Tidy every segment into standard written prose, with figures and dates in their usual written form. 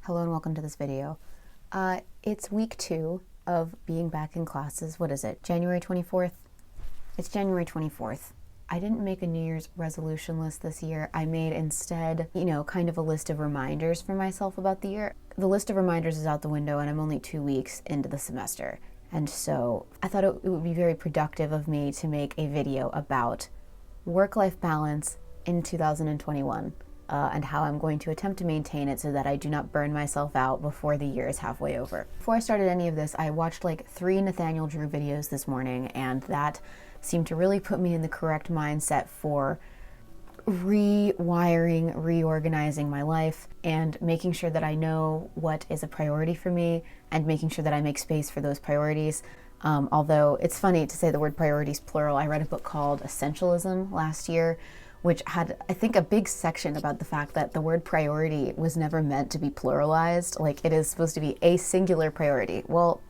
Hello and welcome to this video. It's week 2 of being back in classes. What is it? January 24th? It's January 24th. I didn't make a New Year's resolution list this year. I made instead, kind of a list of reminders for myself about the year. The list of reminders is out the window and I'm only 2 weeks into the semester. And so I thought it would be very productive of me to make a video about work-life balance in 2021. And how I'm going to attempt to maintain it so that I do not burn myself out before the year is halfway over. Before I started any of this, I watched like 3 Nathaniel Drew videos this morning, and that seemed to really put me in the correct mindset for rewiring, reorganizing my life, and making sure that I know what is a priority for me, and making sure that I make space for those priorities. Although it's funny to say the word priorities plural. I read a book called Essentialism last year, which had, I think, a big section about the fact that the word priority was never meant to be pluralized. Like, it is supposed to be a singular priority. Well,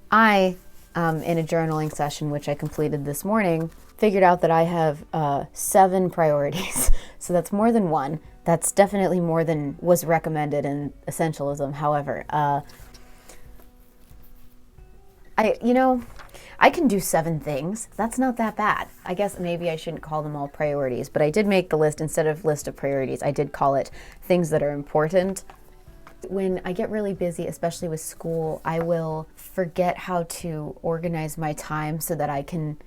I, in a journaling session, which I completed this morning, figured out that I have 7 priorities. So that's more than 1. That's definitely more than was recommended in Essentialism. However, I can do 7 things. That's not that bad. I guess maybe I shouldn't call them all priorities, but I did make the list. Instead of list of priorities, I did call it things that are important. When I get really busy, especially with school, I will forget how to organize my time so that I can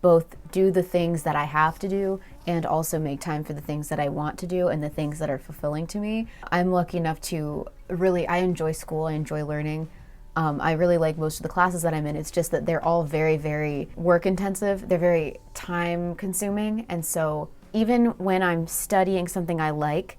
both do the things that I have to do and also make time for the things that I want to do and the things that are fulfilling to me. I'm lucky enough to I enjoy school, I enjoy learning. I really like most of the classes that I'm in. It's just that they're all very, very work intensive. They're very time consuming. And so even when I'm studying something I like,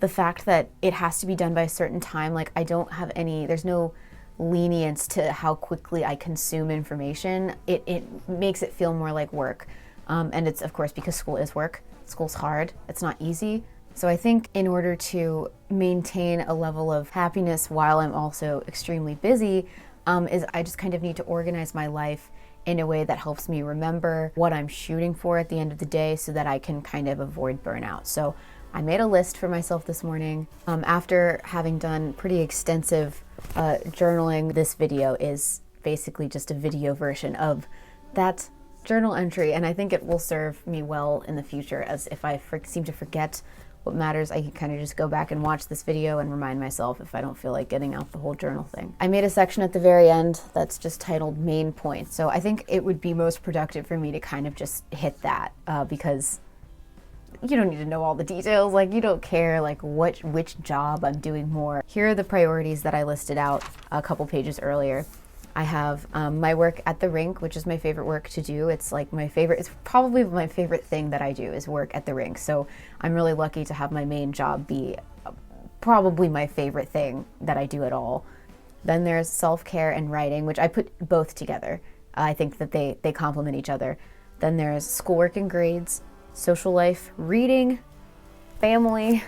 the fact that it has to be done by a certain time, like there's no lenience to how quickly I consume information. It makes it feel more like work. And it's, of course, because school is work. School's hard. It's not easy. So I think in order to maintain a level of happiness while I'm also extremely busy, is I just kind of need to organize my life in a way that helps me remember what I'm shooting for at the end of the day so that I can kind of avoid burnout. So I made a list for myself this morning. After having done pretty extensive journaling, this video is basically just a video version of that journal entry, and I think it will serve me well in the future, as if I seem to forget what matters, I can kind of just go back and watch this video and remind myself if I don't feel like getting out the whole journal thing. I made a section at the very end that's just titled Main Points. So I think it would be most productive for me to kind of just hit that because you don't need to know all the details. Like, you don't care like which job I'm doing more. Here are the priorities that I listed out a couple pages earlier. I have my work at the rink, which is my favorite work to do. It's probably my favorite thing that I do is work at the rink. So I'm really lucky to have my main job be probably my favorite thing that I do at all. Then there's self-care and writing, which I put both together. I think that they complement each other. Then there's schoolwork and grades, social life, reading, family,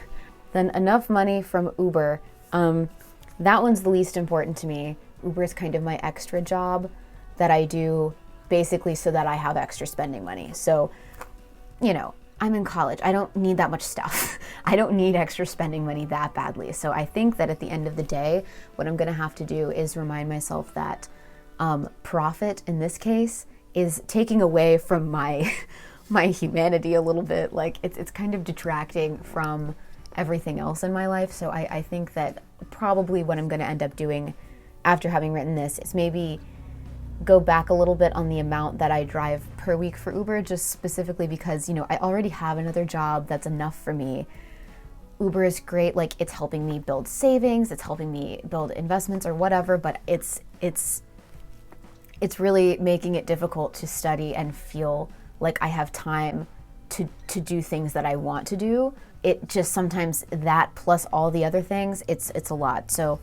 then enough money from Uber. That one's the least important to me. Uber is kind of my extra job that I do basically so that I have extra spending money. So, I'm in college. I don't need that much stuff. I don't need extra spending money that badly. So I think that at the end of the day, what I'm going to have to do is remind myself that profit in this case is taking away from my humanity a little bit. Like, it's kind of detracting from everything else in my life. So I think that probably what I'm going to end up doing after having written this is maybe go back a little bit on the amount that I drive per week for Uber, just specifically because, I already have another job that's enough for me. Uber is great. Like, it's helping me build savings, it's helping me build investments or whatever, but it's really making it difficult to study and feel like I have time to do things that I want to do. It just sometimes that plus all the other things, it's a lot. So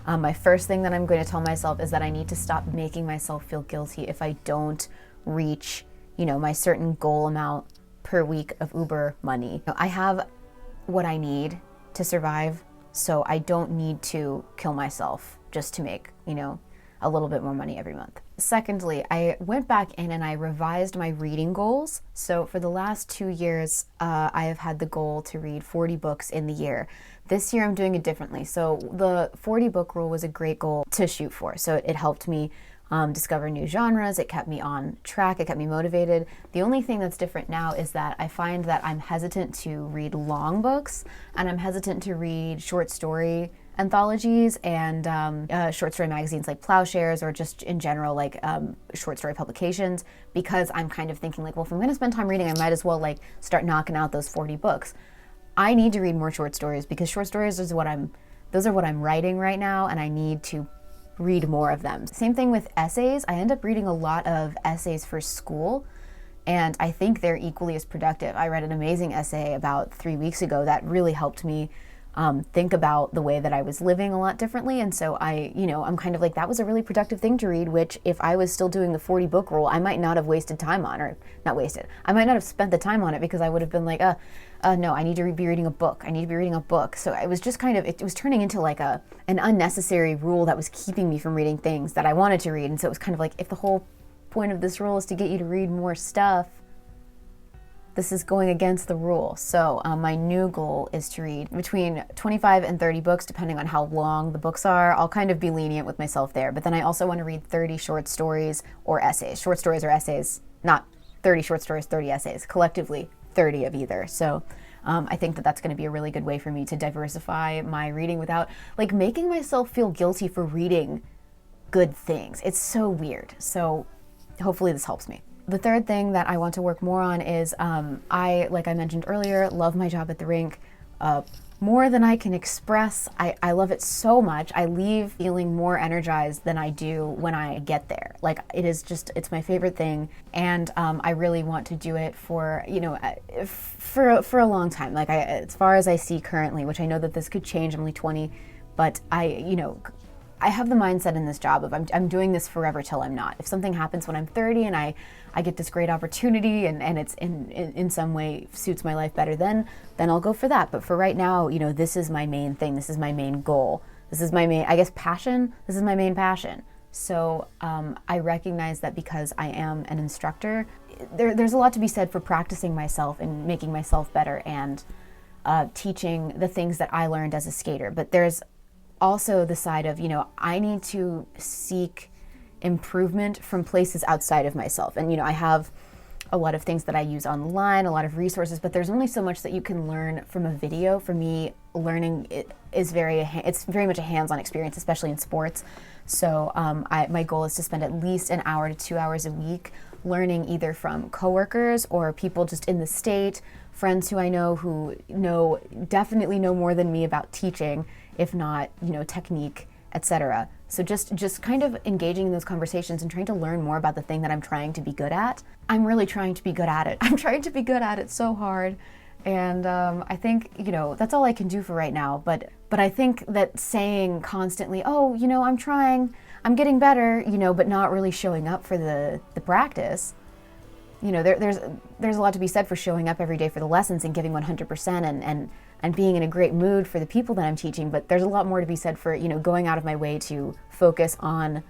my first thing that I'm going to tell myself is that I need to stop making myself feel guilty if I don't reach, my certain goal amount per week of Uber money. I have what I need to survive, so I don't need to kill myself just to make, a little bit more money every month. Secondly, I went back in and I revised my reading goals. So for the last 2 years, I have had the goal to read 40 books in the year. This year I'm doing it differently. So the 40 book rule was a great goal to shoot for. So it helped me discover new genres. It kept me on track. It kept me motivated. The only thing that's different now is that I find that I'm hesitant to read long books, and I'm hesitant to read short story anthologies and short story magazines like Plowshares, or just in general like short story publications, because I'm kind of thinking like, well, if I'm going to spend time reading, I might as well like start knocking out those 40 books. I need to read more short stories because short stories is what I'm writing right now, and I need to read more of them. Same thing with essays. I end up reading a lot of essays for school, and I think they're equally as productive. I read an amazing essay about 3 weeks ago that really helped me think about the way that I was living a lot differently. And so I'm kind of like, that was a really productive thing to read, which if I was still doing the 40 book rule, I might not have wasted time on, or not wasted. I might not have spent the time on it because I would have been like, no, I need to be reading a book. I need to be reading a book. So it was just kind of, it was turning into like an unnecessary rule that was keeping me from reading things that I wanted to read. And so it was kind of like, if the whole point of this rule is to get you to read more stuff, this is going against the rule. So my new goal is to read between 25 and 30 books, depending on how long the books are. I'll kind of be lenient with myself there. But then I also want to read 30 short stories or essays. Short stories or essays, not 30 short stories, 30 essays. Collectively, 30 of either. So I think that that's going to be a really good way for me to diversify my reading without like making myself feel guilty for reading good things. It's so weird. So hopefully this helps me. The third thing that I want to work more on is like I mentioned earlier, love my job at the rink more than I can express. I love it so much. I leave feeling more energized than I do when I get there. Like it's my favorite thing, and I really want to do it for for a long time. Like as far as I see currently, which I know that this could change. I'm only 20, but I have the mindset in this job of I'm doing this forever till I'm not. If something happens when I'm 30 and I get this great opportunity and it's in some way suits my life better, then I'll go for that. But for right now, this is my main thing. This is my main goal. This is my main, I guess, passion. This is my main passion. So I recognize that because I am an instructor, there's a lot to be said for practicing myself and making myself better and teaching the things that I learned as a skater. But there's also the side of, I need to seek improvement from places outside of myself. And, I have a lot of things that I use online, a lot of resources, but there's only so much that you can learn from a video. For me, learning it's very much a hands-on experience, especially in sports. So my goal is to spend at least an hour to 2 hours a week learning either from coworkers or people just in the state, friends who I know who definitely know more than me about teaching, if not, technique, etc. So just kind of engaging in those conversations and trying to learn more about the thing that I'm trying to be good at. I'm really trying to be good at it. I'm trying to be good at it so hard. And I think, that's all I can do for right now. But I think that saying constantly, oh, I'm trying, I'm getting better, but not really showing up for the practice. There's a lot to be said for showing up every day for the lessons and giving 100% and being in a great mood for the people that I'm teaching. But there's a lot more to be said for, going out of my way to focus on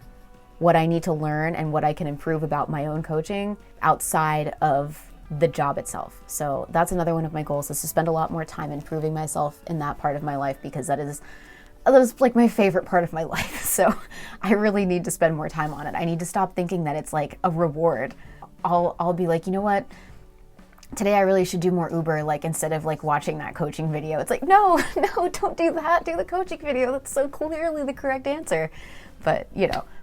what I need to learn and what I can improve about my own coaching outside of the job itself. So that's another one of my goals, is to spend a lot more time improving myself in that part of my life, because that is like my favorite part of my life. So I really need to spend more time on it. I need to stop thinking that it's like a reward. I'll be like, you know what? Today I really should do more Uber, like instead of like watching that coaching video. It's like, no, don't do that. Do the coaching video. That's so clearly the correct answer. But,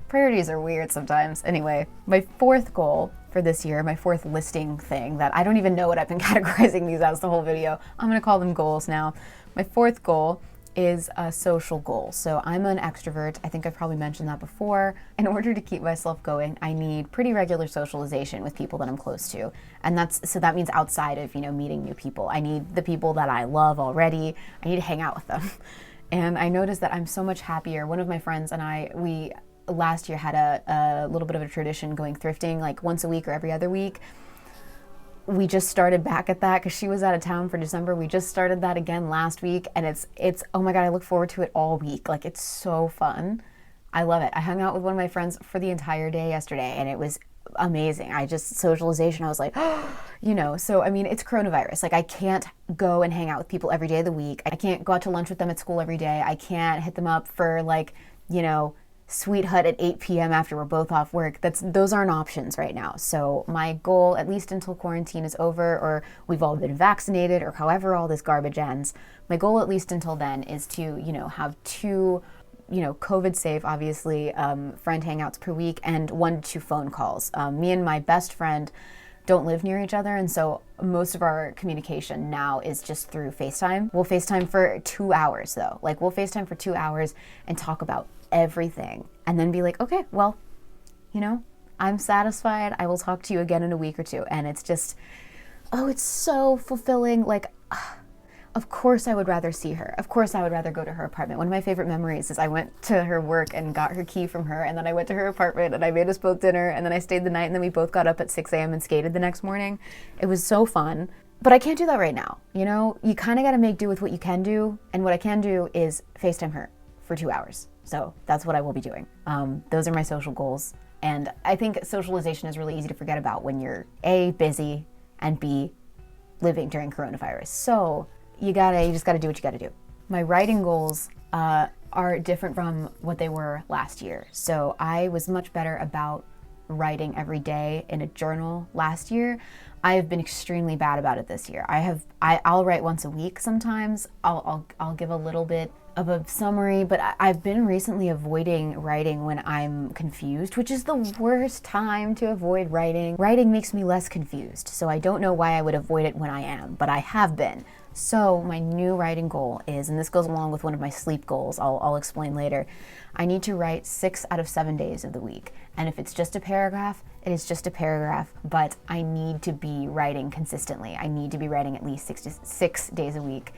priorities are weird sometimes. Anyway, my fourth goal for this year, my fourth listing thing that I don't even know what I've been categorizing these as the whole video. I'm going to call them goals now. My fourth goal is a social goal. So I'm an extrovert. I think I've probably mentioned that before. In order to keep myself going, I need pretty regular socialization with people that I'm close to. And that means outside of, meeting new people. I need the people that I love already. I need to hang out with them. And I noticed that I'm so much happier. One of my friends and we last year had a little bit of a tradition going thrifting, like once a week or every other week. We just started back at that because she was out of town for December. We just started that again last week, and it's oh my God, I look forward to it all week. Like, it's so fun. I love it. I hung out with one of my friends for the entire day yesterday, and it was amazing. Socialization, I was like, so I mean, it's coronavirus. Like, I can't go and hang out with people every day of the week. I can't go out to lunch with them at school every day. I can't hit them up for like, Sweet Hut at 8 p.m. after we're both off work. Those aren't options right now. So my goal, at least until quarantine is over or we've all been vaccinated or however all this garbage ends, my goal at least until then is to, have two, COVID safe, obviously, friend hangouts per week and 1 to 2 phone calls. Me and my best friend don't live near each other, and so most of our communication now is just through FaceTime. We'll FaceTime for 2 hours though. Like, we'll FaceTime for 2 hours and talk about everything and then be like, okay, well, I'm satisfied. I will talk to you again in a week or two. And it's just, it's so fulfilling. Like, of course I would rather see her. Of course I would rather go to her apartment. One of my favorite memories is I went to her work and got her key from her, and then I went to her apartment and I made us both dinner, and then I stayed the night, and then we both got up at 6 a.m. and skated the next morning. It was so fun. But I can't do that right now. You kind of got to make do with what you can do. And what I can do is FaceTime her for 2 hours. So that's what I will be doing. Those are my social goals. And I think socialization is really easy to forget about when you're A, busy, and B, living during coronavirus. So you just gotta do what you gotta do. My writing goals are different from what they were last year. So I was much better about writing every day in a journal last year. I have been extremely bad about it this year. I'll write once a week sometimes. I'll give a little bit of a summary, but I've been recently avoiding writing when I'm confused, which is the worst time to avoid writing. Writing makes me less confused, so I don't know why I would avoid it when I am, but I have been. So my new writing goal is, and this goes along with one of my sleep goals, I'll explain later, I need to write 6 out of 7 days of the week. And if it's just a paragraph, it is just a paragraph, but I need to be writing consistently. I need to be writing at least 6 days a week.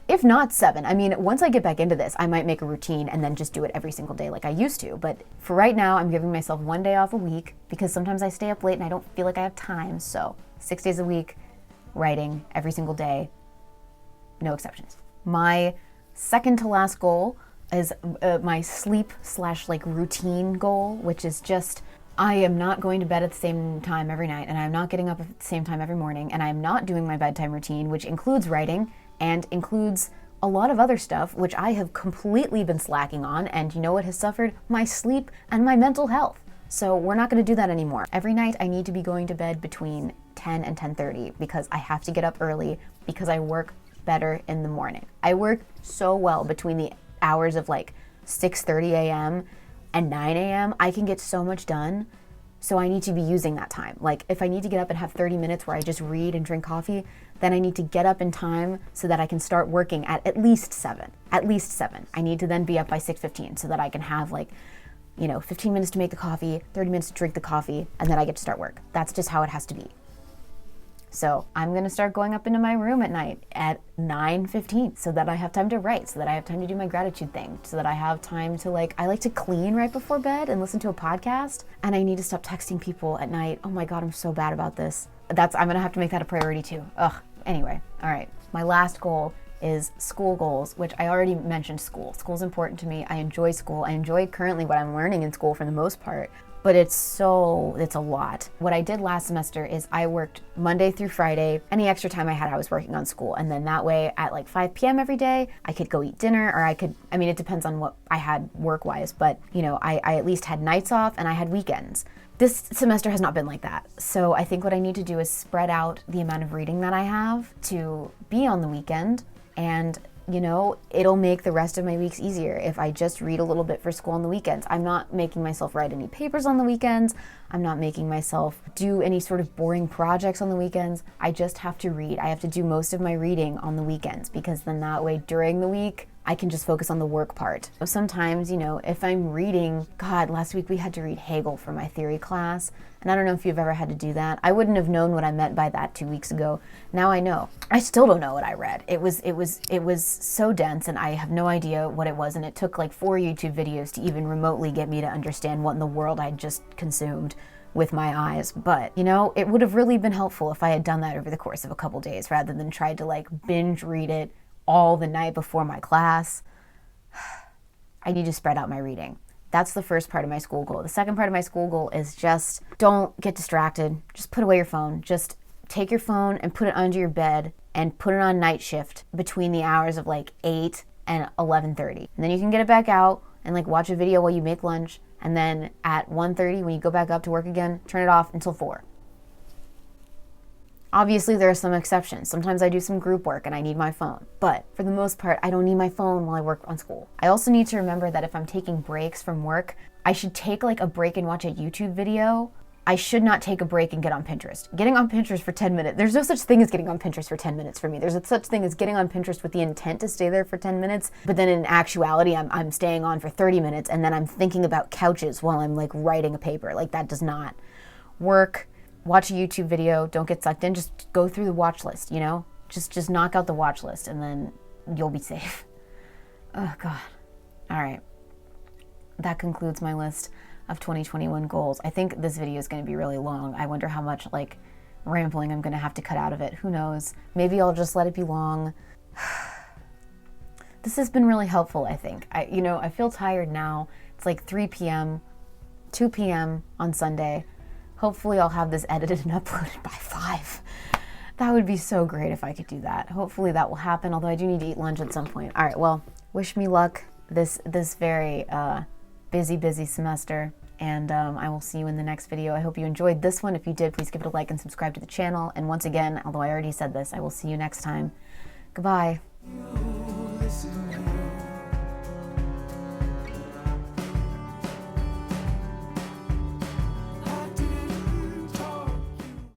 If not 7. I mean, once I get back into this, I might make a routine and then just do it every single day like I used to. But for right now, I'm giving myself 1 day off a week because sometimes I stay up late and I don't feel like I have time. So 6 days a week, writing every single day, no exceptions. My second to last goal is my sleep/routine goal, which is just, I am not going to bed at the same time every night, and I'm not getting up at the same time every morning, and I'm not doing my bedtime routine, which includes writing and includes a lot of other stuff, which I have completely been slacking on, and you know what has suffered? My sleep and my mental health. So we're not going to do that anymore. Every night I need to be going to bed between 10 and 10:30 because I have to get up early because I work better in the morning. I work so well between the hours of 6:30 a.m. and 9 a.m. I can get so much done. So I need to be using that time. Like, if I need to get up and have 30 minutes where I just read and drink coffee, then I need to get up in time so that I can start working at least 7. At least 7. I need to then be up by 6:15 so that I can have 15 minutes to make the coffee, 30 minutes to drink the coffee, and then I get to start work. That's just how it has to be. So I'm going to start going up into my room at night at 9:15 so that I have time to write, so that I have time to do my gratitude thing, so that I have time to I like to clean right before bed and listen to a podcast, and I need to stop texting people at night. Oh my God, I'm so bad about this. I'm going to have to make that a priority too. Anyway, all right. My last goal is school goals, which I already mentioned school. School's important to me. I enjoy school. I enjoy currently what I'm learning in school for the most part. But it's a lot. What I did last semester is I worked Monday through Friday. Any extra time I had, I was working on school. And then that way at 5 p.m. every day, I could go eat dinner, or it depends on what I had work-wise, but I at least had nights off and I had weekends. This semester has not been like that. So I think what I need to do is spread out the amount of reading that I have to be on the weekend, and it'll make the rest of my weeks easier if I just read a little bit for school on the weekends. I'm not making myself write any papers on the weekends. I'm not making myself do any sort of boring projects on the weekends. I just have to read. I have to do most of my reading on the weekends, because then that way during the week, I can just focus on the work part. So sometimes, if I'm reading, last week we had to read Hegel for my theory class, and I don't know if you've ever had to do that. I wouldn't have known what I meant by that 2 weeks ago. Now I know. I still don't know what I read. It was so dense, and I have no idea what it was, and it took 4 YouTube videos to even remotely get me to understand what in the world I'd just consumed with my eyes. But, it would have really been helpful if I had done that over the course of a couple days rather than tried to binge read it all the night before my class. I need to spread out my reading. That's the first part of my school goal. The second part of my school goal is just don't get distracted. Just put away your phone. Just take your phone and put it under your bed and put it on night shift between the hours of like 8 and 11:30. And then you can get it back out and like watch a video while you make lunch. And then at 1:30, when you go back up to work again, turn it off until 4. Obviously, there are some exceptions. Sometimes I do some group work and I need my phone. But for the most part, I don't need my phone while I work on school. I also need to remember that if I'm taking breaks from work, I should take like a break and watch a YouTube video. I should not take a break and get on Pinterest. Getting on Pinterest for 10 minutes, there's no such thing as getting on Pinterest for 10 minutes for me. There's such thing as getting on Pinterest with the intent to stay there for 10 minutes, but then in actuality, I'm staying on for 30 minutes and then I'm thinking about couches while I'm like writing a paper. Like that does not work. Watch a YouTube video, don't get sucked in, just go through the watch list, you know? Just knock out the watch list and then you'll be safe. Oh God. All right. That concludes my list of 2021 goals. I think this video is going to be really long. I wonder how much like rambling I'm going to have to cut out of it. Who knows? Maybe I'll just let it be long. This has been really helpful, I think. I feel tired now. It's like 3 p.m., 2 p.m. on Sunday. Hopefully I'll have this edited and uploaded by 5. That would be so great if I could do that. Hopefully that will happen, although I do need to eat lunch at some point. All right, well, wish me luck this very busy semester, and I will see you in the next video. I hope you enjoyed this one. If you did, please give it a like and subscribe to the channel. And once again, although I already said this, I will see you next time. Goodbye.